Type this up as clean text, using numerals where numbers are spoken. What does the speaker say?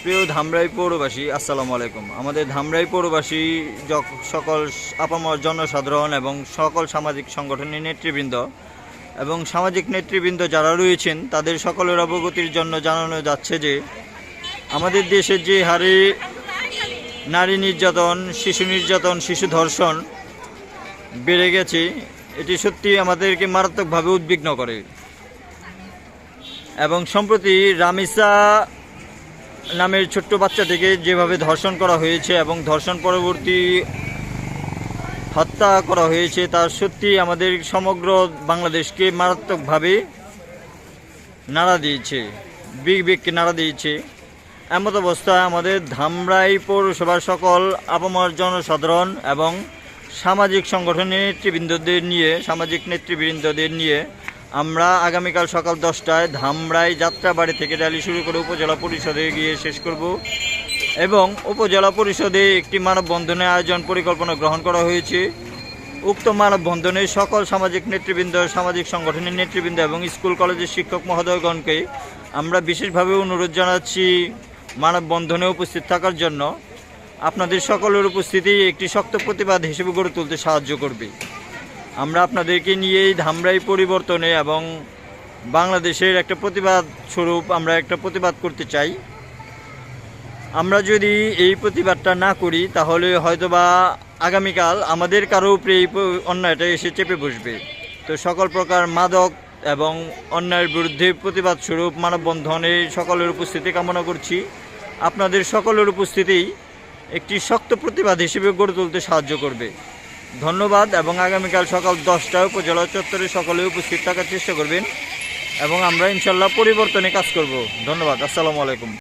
প্রিয় ধামরাই পৌরবাসী, আসসালামু আলাইকুম। আমাদের ধামরাই পৌরবাসী সকল আপামর জনসাধারণ এবং সকল সামাজিক সংগঠনের নেতৃবৃন্দ এবং সামাজিক নেতৃবৃন্দ যারা রয়েছেন তাদের সকলের অবগতির জন্য জানানো যাচ্ছে যে আমাদের দেশে যে হারে নারী নির্যাতন, শিশু ধর্ষণ বেড়ে গেছে, এটি সত্যি আমাদেরকে মারাত্মকভাবে উদ্বিগ্ন করে। এবং সম্প্রতি রামিসা নামের ছোট্ট বাচ্চাটিকে যেভাবে ধর্ষণ করা হয়েছে এবং ধর্ষণ পরবর্তী হত্যা করা হয়েছে, তা সত্যি আমাদের সমগ্র বাংলাদেশকে মারাত্মকভাবে নাড়া দিয়েছে, বিগকে নাড়া দিয়েছে। এমত অবস্থায় আমাদের ধামরাই পৌরসভার সকল আপামর জনসাধারণ এবং সামাজিক সংগঠনের নেতৃবৃন্দদের নিয়ে আমরা আগামীকাল সকাল 10টায় ধামরাই যাত্রাবাড়ি থেকে র্যালি শুরু করে উপজেলা পরিষদে গিয়ে শেষ করব এবং উপজেলা পরিষদে একটি মানববন্ধনের আয়োজন পরিকল্পনা গ্রহণ করা হয়েছে। উক্ত মানববন্ধনে সকল সামাজিক নেতৃবৃন্দ, সামাজিক সংগঠনের নেতৃবৃন্দ এবং স্কুল কলেজের শিক্ষক মহোদয়গণকে আমরা বিশেষভাবে অনুরোধ জানাচ্ছি মানববন্ধনে উপস্থিত থাকার জন্য। আপনাদের সকলের উপস্থিতি একটি শক্ত প্রতিবাদ হিসেবে গড়ে তুলতে সাহায্য করবে। আমরা আপনাদেরকে নিয়েই ধামরাই পরিবর্তনে এবং বাংলাদেশের একটা প্রতিবাদ স্বরূপ আমরা একটা প্রতিবাদ করতে চাই। আমরা যদি এই প্রতিবাদটা না করি তাহলে হয়তোবা আগামীকাল আমাদের কারো উপরে এই অন্যায়টা এসে চেপে বসবে। তো সকল প্রকার মাদক এবং অন্যায়ের বিরুদ্ধে প্রতিবাদ স্বরূপ মানববন্ধনে সকলের উপস্থিতি কামনা করছি। আপনাদের সকলের উপস্থিতিই একটি শক্ত প্রতিবাদ হিসেবে গড়ে তুলতে সাহায্য করবে। ধন্যবাদ। এবং আগামীকাল সকাল 10টায় উপজেলা চত্বরে সকলে উপস্থিত থাকার চেষ্টা করবেন এবং আমরা ইনশাল্লাহ পরিবর্তনে কাজ করব। ধন্যবাদ। আসসালামু আলাইকুম।